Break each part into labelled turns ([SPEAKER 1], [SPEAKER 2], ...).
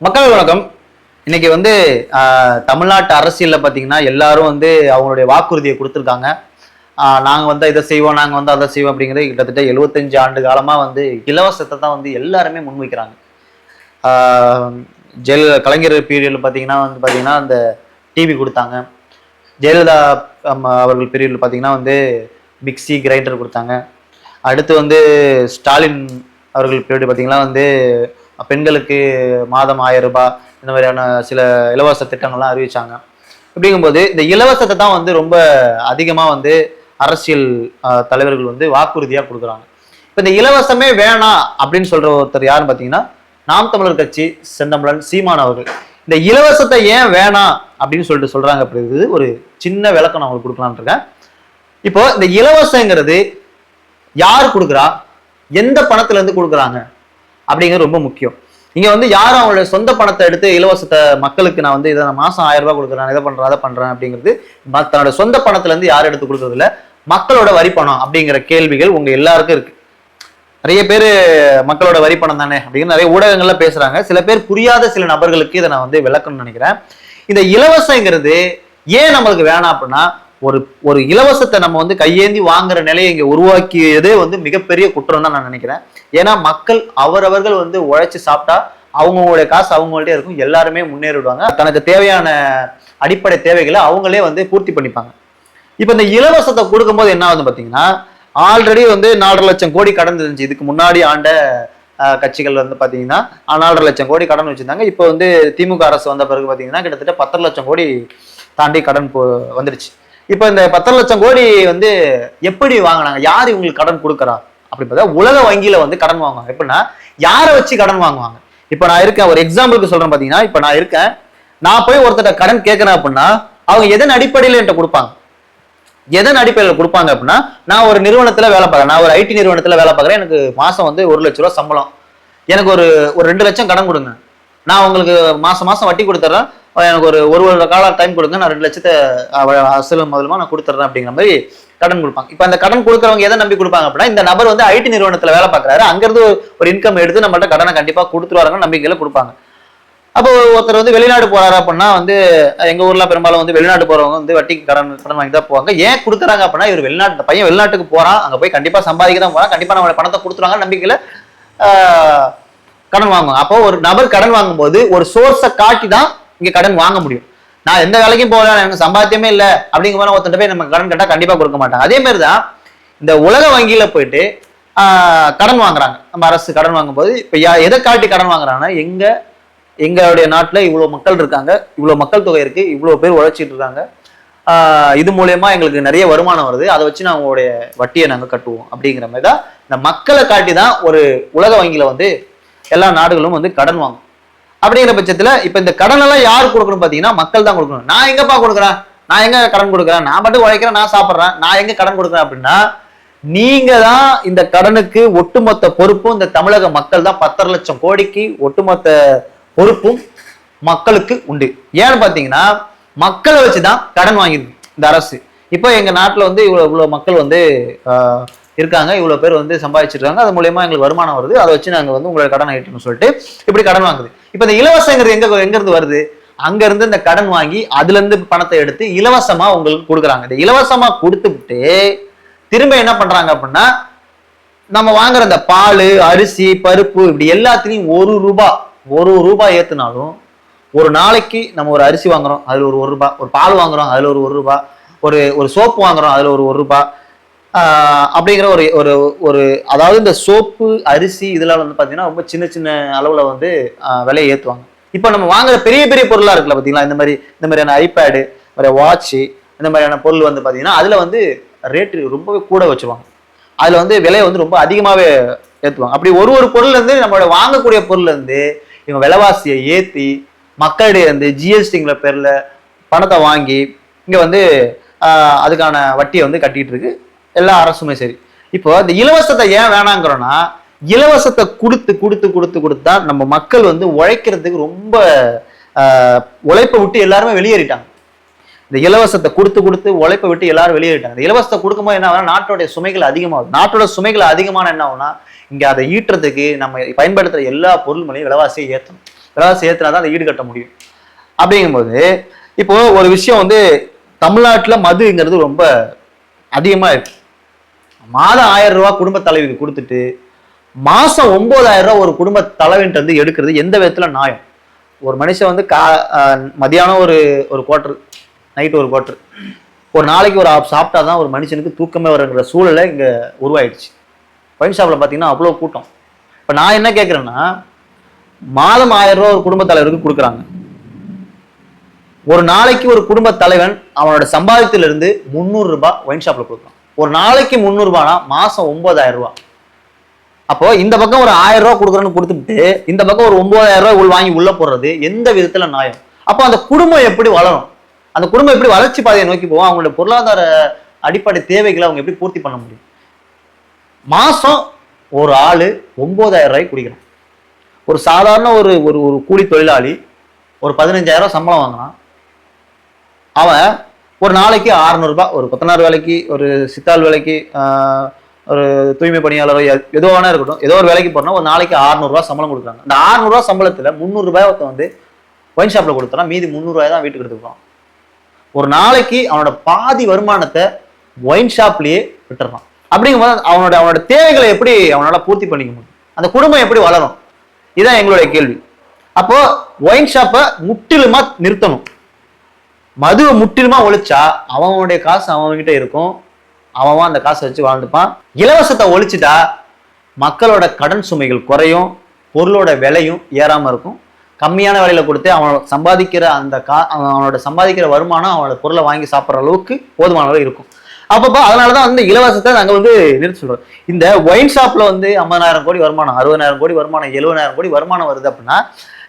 [SPEAKER 1] மக்கள் வணக்கம். இன்னைக்கு தமிழ்நாட்டு அரசியல்ல பாத்தீங்கன்னா எல்லாரும் அவங்களுடைய வாக்குறுதியை கொடுத்துருக்காங்க. நாங்க இதை செய்வோம், நாங்க அதை செய்வோம் அப்படிங்கிறது கிட்டத்தட்ட 75 ஆண்டு காலமா இலவசத்தை தான் எல்லாருமே முன்வைக்கிறாங்க. ஜெயலலிதா கலைஞர் பீரியட்ல பாத்தீங்கன்னா அந்த டிவி கொடுத்தாங்க. ஜெயலலிதா அவர்கள் பீரியட்ல பாத்தீங்கன்னா மிக்சி கிரைண்டர் கொடுத்தாங்க. அடுத்து ஸ்டாலின் அவர்கள் பீரியட் பாத்தீங்கன்னா பெண்களுக்கு மாதம் 1000 ரூபாய் இந்த மாதிரியான சில இலவச திட்டங்கள்லாம் அறிவிச்சாங்க. அப்படிங்கும்போது இந்த இலவசத்தை தான் ரொம்ப அதிகமா அரசியல் தலைவர்கள் வாக்குறுதியா கொடுக்குறாங்க. இப்ப இந்த இலவசமே வேணாம் அப்படின்னு சொல்ற ஒருத்தர் யாருன்னு பாத்தீங்கன்னா நாம் தமிழர் கட்சி செந்தமிழன் சீமான் அவர்கள். இந்த இலவசத்தை ஏன் வேணாம் அப்படின்னு சொல்றாங்க அப்படிங்கிறது ஒரு சின்ன விளக்கம் நான் உங்களுக்கு கொடுக்கலான்னு இருக்கேன். இப்போ இந்த இலவசங்கிறது யார் கொடுக்குறா, எந்த பணத்துல இருந்து கொடுக்குறாங்க அப்படிங்கிறது ரொம்ப முக்கியம். இங்க யாரும் அவங்களுடைய சொந்த பணத்தை எடுத்து இலவசத்தை மக்களுக்கு நான் இதை மாசம் 1000 ரூபாய் கொடுக்குறேன், இதை பண்றேன் அதை பண்றேன் அப்படிங்கிறது தன்னோட சொந்த பணத்துல இருந்து யாரும் எடுத்து கொடுக்கறது இல்ல. மக்களோட வரி பணம் அப்படிங்கிற கேள்விகள் உங்க எல்லாருக்கும் இருக்கு. நிறைய பேர் மக்களோட வரி பணம் தானே அப்படின்னு நிறைய ஊடகங்கள்ல பேசுறாங்க. சில பேர் புரியாத சில நபர்களுக்கு இதை நான் விளக்கணும்னு நினைக்கிறேன். இந்த இலவசங்கிறது ஏன் நம்மளுக்கு வேணாம் அப்படின்னா, ஒரு இலவசத்தை நம்ம கையேந்தி வாங்குற நிலையை இங்க உருவாக்கியதே மிகப்பெரிய குற்றம் தான் நான் நினைக்கிறேன். ஏன்னா மக்கள் அவரவர்கள் உழைச்சு சாப்பிட்டா அவங்களுடைய காசு அவங்கள்ட்டே இருக்கும், எல்லாருமே முன்னேறிடுவாங்க, தனக்கு தேவையான அடிப்படை தேவைகளை அவங்களே பூர்த்தி பண்ணிப்பாங்க. இப்ப இந்த இலவசத்தை கொடுக்கும்போது என்ன ஆகுது பாத்தீங்கன்னா, ஆல்ரெடி 4.5 லட்சம் கோடி கடன் இருந்துச்சு. இதுக்கு முன்னாடி ஆண்ட கட்சிகள் பாத்தீங்கன்னா 4.5 லட்சம் கோடி கடன் வச்சிருந்தாங்க. இப்போ திமுக அரசு வந்த பிறகு பாத்தீங்கன்னா கிட்டத்தட்ட 10 லட்சம் கோடி தாண்டி கடன் வந்துருச்சு. இப்ப இந்த 10 லட்சம் கோடி எப்படி வாங்கினாங்க, யார் இவங்களுக்கு கடன் கொடுக்கறா அப்படி பார்த்தா உலக வங்கியில கடன் வாங்குவாங்க. எப்படின்னா யாரை வச்சு கடன் வாங்குவாங்க. இப்ப நான் இருக்கேன், ஒரு எக்ஸாம்பிளுக்கு சொல்றேன் பாத்தீங்கன்னா, இப்ப நான் இருக்கேன், நான் போய் ஒருத்தட்ட கடன் கேட்கிறேன் அப்படின்னா அவங்க எதன் அடிப்படையில என்கிட்ட கொடுப்பாங்க, எதன் அடிப்படையில் கொடுப்பாங்க அப்படின்னா, நான் ஒரு நிறுவனத்துல வேலை பார்க்கறேன், நான் ஒரு ஐடி நிறுவனத்துல வேலை பார்க்கறேன், எனக்கு மாசம் 1 லட்ச ரூபாய் சம்பளம், எனக்கு ஒரு 2 லட்சம் கடன் கொடுங்க, நான் உங்களுக்கு மாசம் வட்டி கொடுத்துட்றேன், எனக்கு ஒரு வருட கால டைம் கொடுங்க, நான் 2 லட்சத்தை அசலும் முதலுமா நான் கொடுத்துட்றேன் அப்படிங்கிற மாதிரி கடன் கொடுப்பாங்க. இப்ப அந்த கடன் கொடுக்குறவங்க எதை நம்பி கொடுப்பாங்க அப்படின்னா, இந்த நபர் ஐடி நிறுவனத்துல வேலை பார்க்கறாரு, அங்கிருந்து ஒரு இன்கம் எடுத்து நம்மள்ட்ட கடனை கண்டிப்பா கொடுத்துருவாங்க நம்பிக்கையில கொடுப்பாங்க. அப்போ ஒருத்தர் வெளிநாடு போறாரு அப்படின்னா எங்க ஊர்ல பெரும்பாலும் வெளிநாட்டு போறவங்க வட்டிக்கு கடன் வாங்கி தான் போவாங்க. ஏன் கொடுக்குறாங்க அப்படின்னா, இவர் வெளிநாட்டு பையன் வெளிநாட்டுக்கு போறான், அங்க போய் கண்டிப்பா சம்பாதிக்க தான் போறான், கண்டிப்பா நம்ம பணத்தை கொடுத்துருவாங்க நம்பிக்கையில கடன் வாங்குவாங்க. அப்போ ஒரு நபர் கடன் வாங்கும்போது ஒரு சோர்ஸை காட்டி தான் இங்க கடன் வாங்க முடியும். நான் எந்த வேலைக்கும் போகல, எனக்கு சம்பாத்தியமே இல்லை அப்படிங்கிற மாதிரி ஒருத்தர் போய் நம்ம கடன் கேட்டா கண்டிப்பா கொடுக்க மாட்டாங்க. அதே மாதிரிதான் இந்த உலக வங்கியில போயிட்டு கடன் வாங்குறாங்க. நம்ம அரசு கடன் வாங்கும்போது இப்ப எதை காட்டி கடன் வாங்குறாங்கன்னா, எங்களுடைய நாட்டுல இவ்வளவு மக்கள் இருக்காங்க, இவ்வளவு மக்கள் தொகை இருக்கு, இவ்வளவு பேர் உழைச்சிட்டு இருக்காங்க, இது மூலயமா எங்களுக்கு நிறைய வருமானம் வருது, அதை வச்சு நான் உங்களுடைய வட்டியை நாங்க கட்டுவோம் அப்படிங்கிற மாதிரி தான் இந்த மக்களை காட்டி தான் ஒரு உலக வங்கியில எல்லா நாடுகளும் கடன் வாங்கும். அப்படிங்கிற பட்சத்துல இப்ப இந்த கடன் எல்லாம் யார் கொடுக்கணும் பாத்தீங்கன்னா, மக்கள் தான் கொடுக்கணும். நான் எங்கப்பா கொடுக்குறேன், நான் எங்க கடன் கொடுக்குறேன், நான் மட்டும் உழைக்கிறேன், நான் சாப்பிட்றேன், நான் எங்க கடன் கொடுக்குறேன் அப்படின்னா, நீங்க தான் இந்த கடனுக்கு ஒட்டுமொத்த பொறுப்பும் இந்த தமிழக மக்கள் தான். 10 லட்சம் கோடிக்கு ஒட்டுமொத்த பொறுப்பும் மக்களுக்கு உண்டு. ஏன்னு பாத்தீங்கன்னா, மக்களை வச்சுதான் கடன் வாங்கிருக்கு இந்த அரசு. இப்போ எங்க நாட்டுல இவ்வளவு மக்கள் இருக்காங்க, இவ்வளவு பேர் சம்பாதிச்சிருக்காங்க, அது மூலயமா எங்களுக்கு வருமானம் வருது, அதை வச்சு நாங்க உங்களை கடன் ஆயிட்டோம்னு சொல்லிட்டு இப்படி கடன் வாங்குது. இப்ப இந்த இலவசங்கிறது எங்க இருந்து வருது, அங்க இருந்து இந்த கடன் வாங்கி அதுல இருந்து பணத்தை எடுத்து இலவசமா உங்களுக்கு கொடுக்குறாங்க. இந்த இலவசமா கொடுத்துட்டு திரும்ப என்ன பண்றாங்க அப்படின்னா, நம்ம வாங்குற இந்த பால், அரிசி, பருப்பு இப்படி எல்லாத்துலயும் 1 ரூபாய் ஏத்துனாலும், ஒரு நாளைக்கு நம்ம ஒரு அரிசி வாங்குறோம், அதுல ஒரு ரூபாய், ஒரு பால் வாங்குறோம், அதுல ஒரு ரூபாய், ஒரு சோப்பு வாங்குறோம், அதுல ஒரு ரூபாய் அப்படிங்கிற ஒரு அதாவது இந்த சோப்பு, அரிசி இதெல்லாம் பாத்தீங்கன்னா ரொம்ப சின்ன சின்ன அளவுல விலையை ஏத்துவாங்க. இப்ப நம்ம வாங்குற பெரிய பெரிய பொருளா இருக்குல்ல பாத்தீங்களா, இந்த மாதிரியான ஐபேடு, வாட்ச், இந்த மாதிரியான பொருள் பாத்தீங்கன்னா அதுல ரேட்டு ரொம்பவே கூட வச்சுருவாங்க, அதுல விலையை ரொம்ப அதிகமாவே ஏத்துவாங்க. அப்படி ஒரு பொருள்ல இருந்து நம்மளோட வாங்கக்கூடிய பொருள்ல இருந்து இவங்க விலைவாசியை ஏத்தி மக்களிடையே ஜிஎஸ்டிங்கிற பேர்ல பணத்தை வாங்கி இங்க அதுக்கான வட்டியை கட்டிட்டு இருக்கு எல்லா அரசுமே. சரி, இப்போ இந்த இலவசத்தை ஏன் வேணாங்கிறோம்னா, இலவசத்தை கொடுத்து தான் நம்ம மக்கள் உழைக்கிறதுக்கு ரொம்ப உழைப்பை விட்டு எல்லாருமே வெளியேறிட்டாங்க. இந்த இலவசத்தை கொடுத்து உழைப்பை விட்டு எல்லாரும் வெளியேறிட்டாங்க. இந்த இலவசத்தை கொடுக்கும்போது என்ன ஆகுனா, நாட்டோடைய சுமைகள் அதிகமாகும். நாட்டோட சுமைகள் அதிகமான என்ன ஆகுனா, இங்க அதை ஈட்டுறதுக்கு நம்ம பயன்படுத்துற எல்லா பொருள் மேலேயும் விலைவாசியை ஏற்றணும். விலைவாசி ஏற்றினா தான் அதை ஈடுகட்ட முடியும். அப்படிங்கும்போது இப்போ ஒரு விஷயம் வந்து தமிழ்நாட்டில் மதுங்கிறது ரொம்ப அதிகமாக இருக்கு. மாதம் 1000 ரூபா குடும்ப தலைவிக்கு கொடுத்துட்டு மாசம் 9000 ரூபா ஒரு குடும்ப தலைவன்ட்டு வந்து எடுக்கிறது எந்த விதத்துல நியாயம்? ஒரு மனுஷன் வந்து மதியானம் ஒரு குவார்டர், நைட்டு ஒரு குவார்டர், ஒரு நாளைக்கு ஒரு சாப்பிட்டாதான் ஒரு மனுஷனுக்கு தூக்கமே வருங்கிற சூழலை இங்க உருவாயிடுச்சு. ஒயின் ஷாப்ல பாத்தீங்கன்னா அவ்வளவு கூட்டம். இப்ப நான் என்ன கேட்கிறேன்னா, மாதம் 1000 ரூபா ஒரு குடும்ப தலைவருக்கு கொடுக்குறாங்க. ஒரு நாளைக்கு ஒரு குடும்ப தலைவன் அவனோட சம்பாதியத்திலிருந்து 300 ரூபாய் ஒயின் ஷாப்ல கொடுக்குறான். ஒரு நாளைக்கு 300 ரூபாய்னா மாசம் 9000 ரூபாய். அப்போ இந்த பக்கம் ஒரு 1000 ரூபாய் கொடுக்குறேன்னு கொடுத்துட்டு இந்த பக்கம் ஒரு 9000 ரூபாய் வாங்கி உள்ள போடுறது எந்த விதத்துல நியாயம்? அப்போ அந்த குடும்பம் எப்படி வளரும்? அந்த குடும்பம் எப்படி வளர்ச்சி பாதையை நோக்கி போவோம்? அவங்களோட பொருளாதார அடிப்படை தேவைகளை அவங்க எப்படி பூர்த்தி பண்ண முடியும்? மாசம் ஒரு ஆளு 9000 ரூபாய் குடிக்கிறான். ஒரு சாதாரண ஒரு ஒரு கூலி தொழிலாளி ஒரு 15000 சம்பளம் வாங்கினான். அவன் ஒரு நாளைக்கு 600 ரூபாய், ஒரு கொத்தனார் வேலைக்கு, ஒரு சித்தாள் வேலைக்கு, ஒரு தூய்மை பணியாளரோ ஏதோ வேணா இருக்கட்டும், ஏதோ ஒரு வேலைக்கு போறோம்னா ஒரு நாளைக்கு 600 ரூபாய் சம்பளம் கொடுக்குறாங்க. அந்த 600 ரூபாய் சம்பளத்துல 300 ரூபாய் ஒருத்தன் வந்து ஒயின் ஷாப்ல கொடுத்தா மீதி 300 ரூபாய் தான் வீட்டுக்கு எடுத்துக்கிறான். ஒரு நாளைக்கு அவனோட பாதி வருமானத்தை ஒயின் ஷாப்லயே விட்டுறான். அப்படிங்கும்போது அவனோட தேவைகளை எப்படி அவனால பூர்த்தி பண்ணிக்க முடியும்? அந்த குடும்பம் எப்படி வளரும்? இதுதான் எங்களுடைய கேள்வி. அப்போ ஒயின் ஷாப்பை முற்றிலுமா நிறுத்தணும். மதுவை முற்றிலுமா ஒழிச்சா அவனுடைய காசு அவன்கிட்ட இருக்கும், அவன் அந்த காசை வச்சு வாழ்ந்துப்பான். இலவசத்தை ஒழிச்சுட்டா மக்களோட கடன் சுமைகள் குறையும், பொருளோட விலையும் ஏறாம இருக்கும். கம்மியான விலையில கொடுத்து அவன் சம்பாதிக்கிற அவனோட சம்பாதிக்கிற வருமானம் அவனோட பொருளை வாங்கி சாப்பிட்ற அளவுக்கு போதுமான அளவு இருக்கும். அப்பப்போ அதனாலதான் வந்து இலவசத்தை நாங்க வந்து நிறுத்தி சொல்றோம். இந்த ஒயின் ஷாப்ல வந்து 50,000 கோடி வருமானம், 60,000 கோடி வருமானம், 70,000 கோடி வருமானம் வருது அப்படின்னா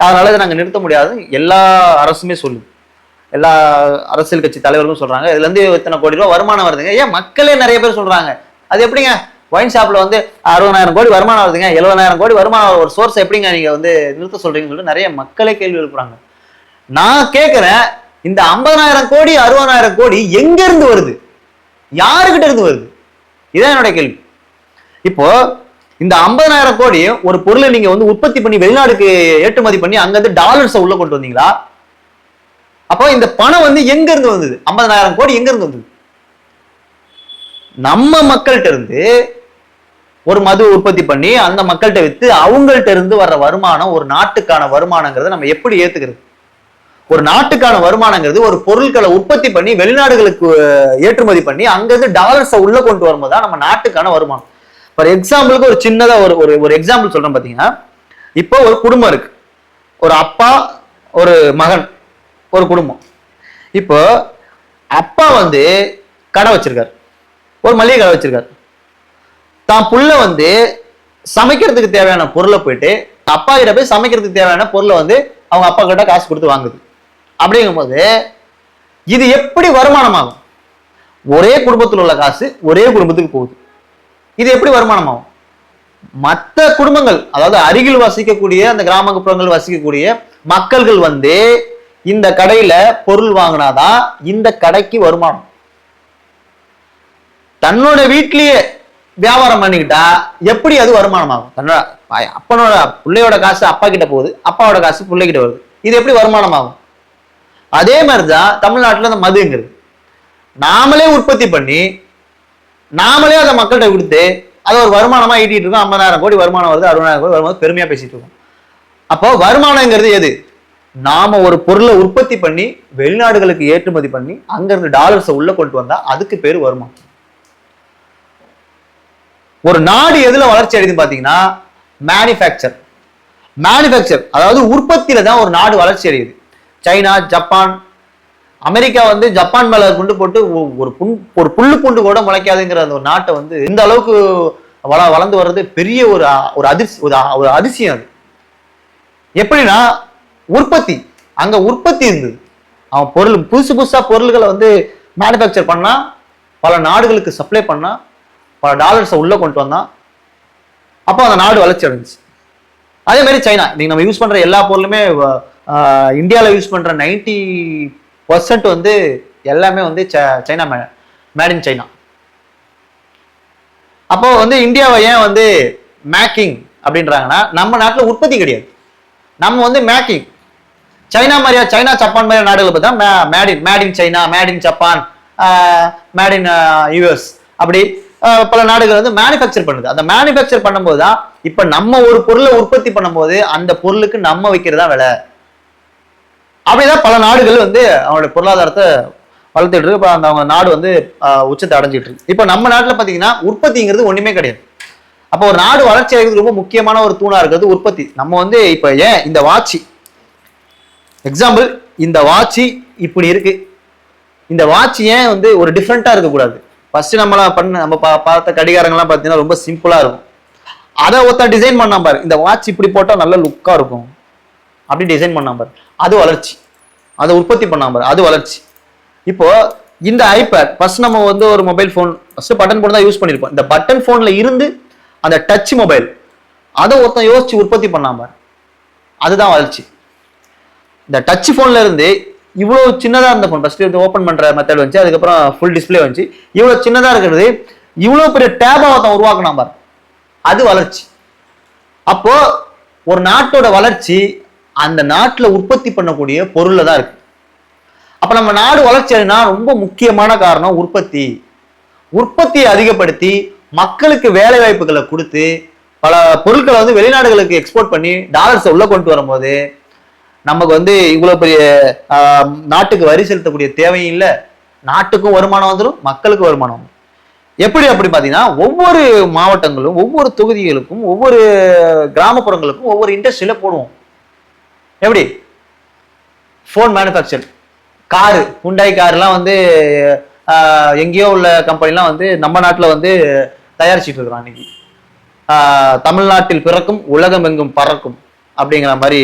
[SPEAKER 1] அதனால இதை நாங்க நிறுத்த முடியாது. எல்லா அரசுமே சொல்லுது, எல்லா அரசியல் கட்சி தலைவர்களும் சொல்றாங்க இதுல இருந்து இத்தனை கோடி ரூபாய் வருமானம் வருதுங்க. ஏன் மக்களே நிறைய பேர் சொல்றாங்க அது எப்படிங்க ஒயின் ஷாப்ல வந்து 60,000 கோடி வருமானம் வருதுங்க, 70,000 கோடி வருமானம் ஒரு சோர்ஸ் எப்படிங்க நீங்க வந்து நிறுத்த சொல்றீங்கன்னு சொல்லிட்டு நிறைய மக்களே கேள்வி எழுப்புறாங்க. நான் கேட்கிறேன், இந்த 50,000 கோடி 60,000 கோடி எங்க இருந்து வருது? யாருக்கிட்ட இருந்து வருது? இதான் என்னோட கேள்வி. இப்போ இந்த 50,000 கோடி ஒரு பொருளை நீங்க வந்து உற்பத்தி பண்ணி வெளிநாடுக்கு ஏற்றுமதி பண்ணி அங்க இருந்து டாலர்ஸை உள்ள கொண்டு வந்தீங்களா? அப்போ இந்த பணம் வந்து எங்க இருந்து வந்தது? 50,000 கோடி எங்க இருந்து வந்தது? நம்ம மக்கள்கிட்ட இருந்து ஒரு மது உற்பத்தி பண்ணி அந்த மக்கள்கிட்ட வித்து அவங்கள்ட்ட இருந்து வர்ற வருமானம் ஒரு நாட்டுக்கான வருமானங்கிறத நம்ம எப்படி ஏத்துக்கிறது? ஒரு நாட்டுக்கான வருமானங்கிறது ஒரு பொருட்களை உற்பத்தி பண்ணி வெளிநாடுகளுக்கு ஏற்றுமதி பண்ணி அங்கிருந்து டாலர்ஸை உள்ள கொண்டு வரும்போது தான் நம்ம நாட்டுக்கான வருமானம். ஃபார் எக்ஸாம்பிளுக்கு ஒரு சின்னதா ஒரு எக்ஸாம்பிள் சொல்றேன். பாத்தீங்கன்னா இப்போ ஒரு குடும்பம் இருக்கு, ஒரு அப்பா ஒரு மகன் ஒரு குடும்பம். இப்போ அப்பா வந்து கடை வச்சிருக்காரு, ஒரு மளிகை கடை வச்சிருக்காரு. தான் புள்ள வந்து சமைக்கிறதுக்கு தேவையான பொருளை போயிட்டு அப்பா கிட்ட போய் சமைக்கிறதுக்கு தேவையான பொருளை வந்து அவங்க அப்பா கிட்ட காசு கொடுத்து வாங்குது. அப்படிங்கும்போது இது எப்படி வருமானமாகும்? ஒரே குடும்பத்தில் உள்ள காசு ஒரே குடும்பத்துக்கு போகுது. இது எப்படி வருமானமாகும்? மற்ற குடும்பங்கள், அதாவது அருகில் வசிக்கக்கூடிய அந்த கிராமப்புறங்கள் வசிக்கக்கூடிய மக்கள்கள் வந்து இந்த கடையில பொருள் வாங்கினாதான் இந்த கடைக்கு வருமானம். தன்னோட வீட்லயே வியாபாரம் பண்ணிக்கிட்டா எப்படி அது வருமானம் ஆகும்? தன்னோட அப்பனோட பிள்ளையோட காசு அப்பா கிட்ட போகுது, அப்பாவோட காசு பிள்ளைகிட்ட வருது. இது எப்படி வருமானம் ஆகும்? அதே மாதிரிதான் தமிழ்நாட்டில் அந்த மதுங்கிறது நாமளே உற்பத்தி பண்ணி நாமளே அதை மக்கள்கிட்ட கொடுத்து அதை ஒரு வருமானமா ஈட்டிட்டு இருக்கோம். 50,000 கோடி வருமானம் வருது, 60,000 கோடி வருமானம் பெருமையா பேசிட்டு இருக்கோம். அப்போ வருமானங்கிறது எது? நாம ஒரு பொருளை உற்பத்தி பண்ணி வெளிநாடுகளுக்கு ஏற்றுமதி பண்ணி அங்கிருந்து டாலர்ஸை உள்ள கொண்டு வந்தா அதுக்கு பேரு வருமானம். ஒரு நாடு எதுல வளர்ச்சி அடையுதுன்னு பாத்தீங்கன்னா மேனுஃபேக்சர், அதாவது உற்பத்தியில தான் ஒரு நாடு வளர்ச்சி அடையுது. சைனா, ஜப்பான், அமெரிக்கா வந்து ஜப்பான் மேல குண்டு போட்டு ஒரு புல்லு பூண்டு கூட முளைக்காதுங்கிற அந்த ஒரு நாட்டை வந்து இந்த அளவுக்கு வளர்ந்து வர்றது பெரிய ஒரு அதிசயம். அது எப்படின்னா உற்பத்தி, அங்க உற்பத்தி இருந்தது. அவன் பொருள் புதுசா பொருள்களை வந்து மேனுஃபேக்சர் பண்ணா, பல நாடுகளுக்கு சப்ளை பண்ணா, பல டாலர்ஸை உள்ள கொண்டு வந்தான். அப்போ அந்த நாடு வளர்ச்சி அடைஞ்சிச்சு. அதே மாதிரி சைனா, நீங்க நம்ம யூஸ் பண்ற எல்லா பொருளுமே இந்தியாவில் யூஸ் பண்ற 90% வந்து எல்லாமே வந்து சைனா, மேட் இன் சைனா. அப்போ வந்து இந்தியாவை ஏன் வந்து மேக்கிங் அப்படின்றாங்கன்னா நம்ம நாட்டில் உற்பத்தி கிடையாது. நம்ம வந்து மேக்கிங். சைனா மாதிரியா, சைனா ஜப்பான் மாதிரியா நாடுகள் பார்த்தா made in China, made in Japan, made in US, அப்படி பல நாடுகள் வந்து மேனுஃபேக்சர் பண்ணுது. அந்த மேனுஃபேக்சர் பண்ணும்போது தான் இப்ப நம்ம ஒரு பொருளை உற்பத்தி பண்ணும்போது அந்த பொருளுக்கு நம்ம வைக்கிறதா விலை. அப்படிதான் பல நாடுகள் வந்து அவங்களுடைய பொருளாதாரத்தை வளர்த்துட்டு இருக்கு. இப்ப அந்த அவங்க நாடு வந்து உச்சத்தை அடைஞ்சிட்டு இருக்கு. இப்ப நம்ம நாட்டுல பாத்தீங்கன்னா உற்பத்திங்கிறது ஒண்ணுமே கிடையாது. அப்போ ஒரு நாடு வளர்ச்சி அடைகிறது ரொம்ப முக்கியமான ஒரு தூணா இருக்கிறது உற்பத்தி. நம்ம வந்து இப்ப ஏன் இந்த வாட்சி எக்ஸாம்பிள், இந்த வாட்சி இப்படி இருக்கு, இந்த வாட்சி ஏன் வந்து ஒரு டிஃப்ரெண்டா இருக்கக்கூடாது? ஃபர்ஸ்ட் நம்ம பார்த்த கடிகாரங்கள்லாம் பார்த்தீங்கன்னா ரொம்ப சிம்பிளா இருக்கும். அதை ஒருத்தர் டிசைன் பண்ணா பாரு, இந்த வாட்ச் இப்படி போட்டா நல்ல லுக்கா இருக்கும், அப்படி டிசைன் பண்ணா பாரு, அது வளர்ச்சி. அதை உற்பத்தி பண்ணா பாரு, அது வளர்ச்சி. இப்போ இந்த ஐபேட் ஃபர்ஸ்ட் நம்ம வந்து ஒரு mobile phone first button phone தான் யூஸ் பண்ணிருப்போம். இந்த பட்டன் போன்ல இருந்து அந்த டச் மொபைல், அதை ஒருத்தன் யோசிச்சு உற்பத்தி பண்ணா பாரு, அதுதான் வளர்ச்சி. இந்த டச் போன்ல இருந்து இவ்வளவு சின்னதா இருந்த போன் ஃபர்ஸ்ட் வந்து ஓப்பன் பண்ற மெத்தட் வந்துச்சு, அதுக்கப்புறம் ஃபுல் டிஸ்பிளே வந்துச்சு. இவ்வளவு சின்னதா இருக்கிறது இவ்வளவு பெரிய டேபா ஒருத்தன் உருவாக்கினா பாரு, அது வளர்ச்சி. அப்போ ஒரு நாட்டோட வளர்ச்சி அந்த நாட்டுல உற்பத்தி பண்ணக்கூடிய பொருள்ல தான் இருக்கு. அப்ப நம்ம நாடு வளர்ச்சி அடைனா ரொம்ப முக்கியமான காரணம் உற்பத்தி. உற்பத்தியை அதிகப்படுத்தி மக்களுக்கு வேலை வாய்ப்புகளை கொடுத்து பல பொருட்களை வந்து வெளிநாடுகளுக்கு எக்ஸ்போர்ட் பண்ணி டாலர்ஸை உள்ள கொண்டு வரும்போது நமக்கு வந்து இவ்வளவு பெரிய நாட்டுக்கு வரி செலுத்தக்கூடிய தேவையும் இல்லை, நாட்டுக்கும் வருமானம் வந்துடும், மக்களுக்கும் வருமானம் வந்துடும். எப்படி அப்படி பார்த்தீங்கன்னா ஒவ்வொரு மாவட்டங்களும் ஒவ்வொரு தொகுதிகளுக்கும் ஒவ்வொரு கிராமப்புறங்களுக்கும் ஒவ்வொரு இண்டஸ்ட்ரியில போடுவோம். எப்படி ஃபோன் மேனுஃபேக்சர், காரு, ஹுண்டாய் கார்லாம் வந்து எங்கேயோ உள்ள கம்பெனிலாம் வந்து நம்ம நாட்டில் வந்து தயாரிச்சுட்டு இருக்கிறான். இன்னைக்கு தமிழ்நாட்டில் பிறக்கும் உலகம் எங்கும் பறக்கும் அப்படிங்கிற மாதிரி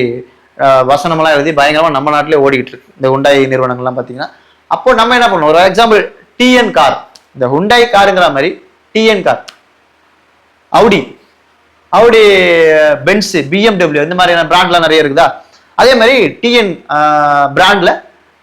[SPEAKER 1] வசனமெல்லாம் எழுதி பயங்கரமா நம்ம நாட்டிலே ஓடிக்கிட்டு இருக்கு இந்த ஹுண்டாய் நிறுவனங்கள்லாம் பார்த்தீங்கன்னா. அப்போ நம்ம என்ன பண்ணுவோம், ஒரு எக்ஸாம்பிள் டிஎன் கார், இந்த ஹுண்டாய் காருங்கிற மாதிரி TN car, Audi Benz, BMW, இந்த மாதிரியான பிராண்ட்லாம் நிறைய இருக்குதா. அதே மாதிரி டிஎன் பிராண்ட்ல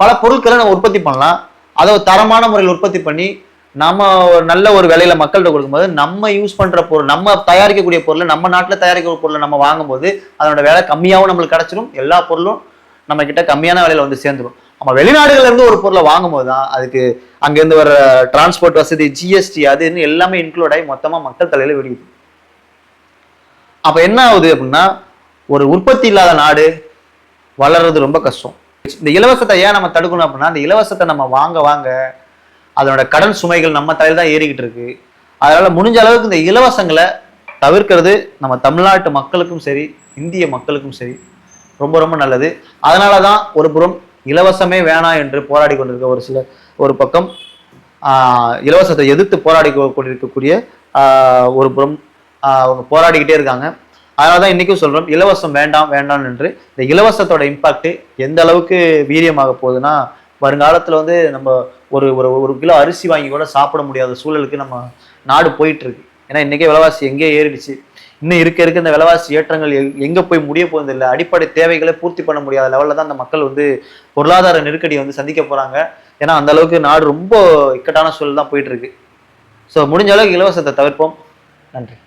[SPEAKER 1] பல பொருட்களை நம்ம உற்பத்தி பண்ணலாம். அதை தரமான முறையில் உற்பத்தி பண்ணி நம்ம ஒரு நல்ல ஒரு விலையில மக்கள்கிட்ட கொடுக்கும்போது நம்ம யூஸ் பண்ற பொருள், நம்ம தயாரிக்கக்கூடிய பொருளை, நம்ம நாட்டில் தயாரிக்கிற பொருளை நம்ம வாங்கும்போது அதனோட விலை கம்மியாகவும் நம்மளுக்கு கிடைச்சிடும், எல்லா பொருளும் நம்ம கிட்ட கம்மியான விலையில வந்து சேர்ந்துடும். நம்ம வெளிநாடுகள்ல இருந்து ஒரு பொருளை வாங்கும் போது தான் அதுக்கு அங்கிருந்து வர டிரான்ஸ்போர்ட் வசதி, ஜிஎஸ்டி, அதுன்னு எல்லாமே இன்க்ளூட் ஆகி மொத்தமா மக்கள் தலையில விடுது. அப்ப என்ன ஆகுது அப்படின்னா, ஒரு உற்பத்தி இல்லாத நாடு வளர்றது ரொம்ப கஷ்டம். இந்த இலவசத்தை ஏன் நம்ம தடுக்கணும் அப்படின்னா, இந்த இலவசத்தை நம்ம வாங்க அதனோட கடன் சுமைகள் நம்ம தலையில தான் ஏறிக்கிட்டு இருக்கு. அதனால முடிஞ்ச அளவுக்கு இந்த இலவசங்களை தவிர்க்கிறது நம்ம தமிழ்நாட்டு மக்களுக்கும் சரி, இந்திய மக்களுக்கும் சரி ரொம்ப ரொம்ப நல்லது. அதனாலதான் ஒரு புறம் இலவசமே வேணாம் என்று போராடி கொண்டிருக்க ஒரு பக்கம் இலவசத்தை எதிர்த்து போராடி கொண்டிருக்கக்கூடிய ஒரு புறம் அவங்க போராடிக்கிட்டே இருக்காங்க. அதனாலதான் இன்னைக்கும் சொல்றோம், இலவசம் வேண்டாம் என்று. இந்த இலவசத்தோட இம்பாக்ட் எந்த அளவுக்கு வீரியமாக போகுதுன்னா, வருங்காலத்துல வந்து நம்ம ஒரு கிலோ அரிசி வாங்கி கூட சாப்பிட முடியாத சூழலுக்கு நம்ம நாடு போயிட்டு இருக்கு. ஏன்னா இன்னைக்கே விலைவாசி எங்கேயே ஏறிடுச்சு. இன்னும் இருக்க இந்த விலைவாசி ஏற்றங்கள் எங்க போய் முடிய போகுது இல்லை. அடிப்படை தேவைகளை பூர்த்தி பண்ண முடியாத லெவல்ல தான் அந்த மக்கள் வந்து பொருளாதார நெருக்கடியை வந்து சந்திக்க போறாங்க. ஏன்னா அந்த அளவுக்கு நாடு ரொம்ப இக்கட்டான சூழல் தான் போயிட்டு இருக்கு. ஸோ முடிஞ்ச அளவுக்கு இலவசத்தை தவிர்ப்போம். நன்றி.